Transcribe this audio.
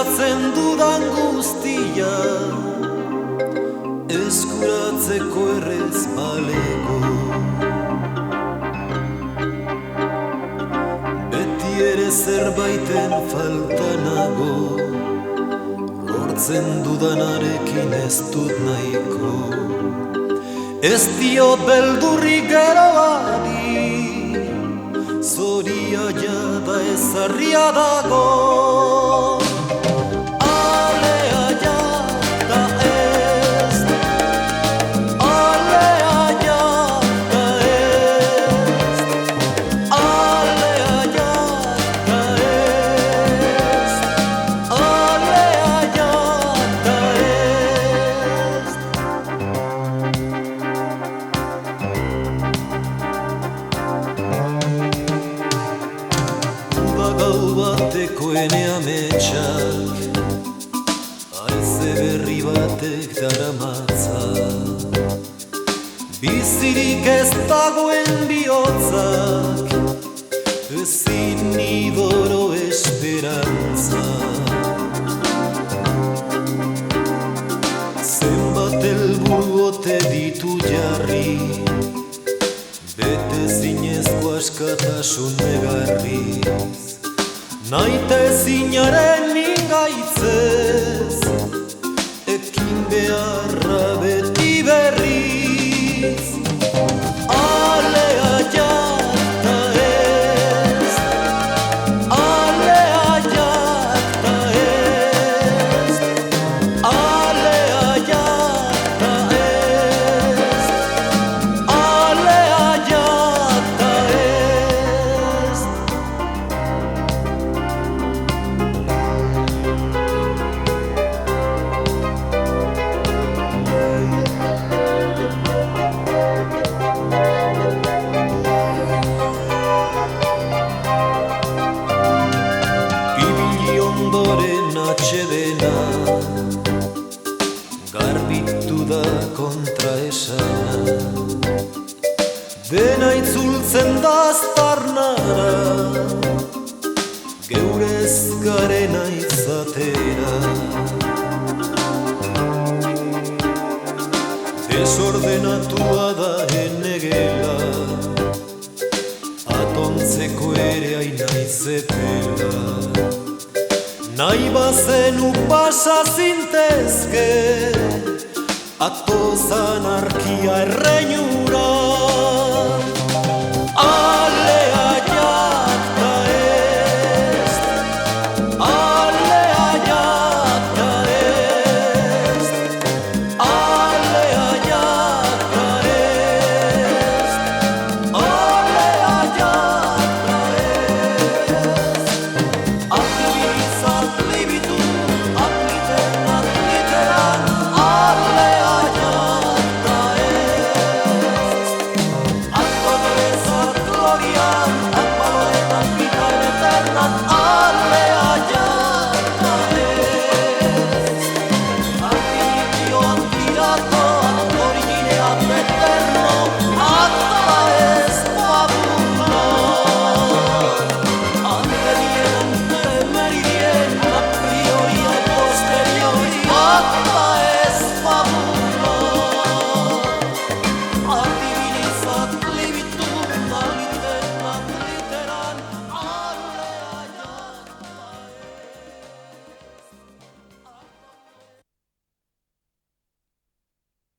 Eskuratzen dudan guztia eskuratzeko errez balego. Beti ere zerbaiten falta nago, lortzen dudanarekin ez dut nahiko. Ez diot beldurrik geroari, zoria jada ezarria dago. Bateko ene ametsak haize berri batek daramatza. Bizirik ez dagoen bihotzak ezin idoro esperantza. Zenbat helburu ote ditu jarri, bete zinezko askatasun negarriz. Naite zinaren ingaitzez, ekin beharra beti berriz. Alea jata ez, alea jata ez, alea jata ez, alea jata ez. Atxedena garbitu da kontraesana, dena itzultzen da aztarnara, geurez garena izatera. Desordenatua da enegela, atontzeko ere aina izepela. Nahi bazenu pasa zintezke, atoz anarkia erreinu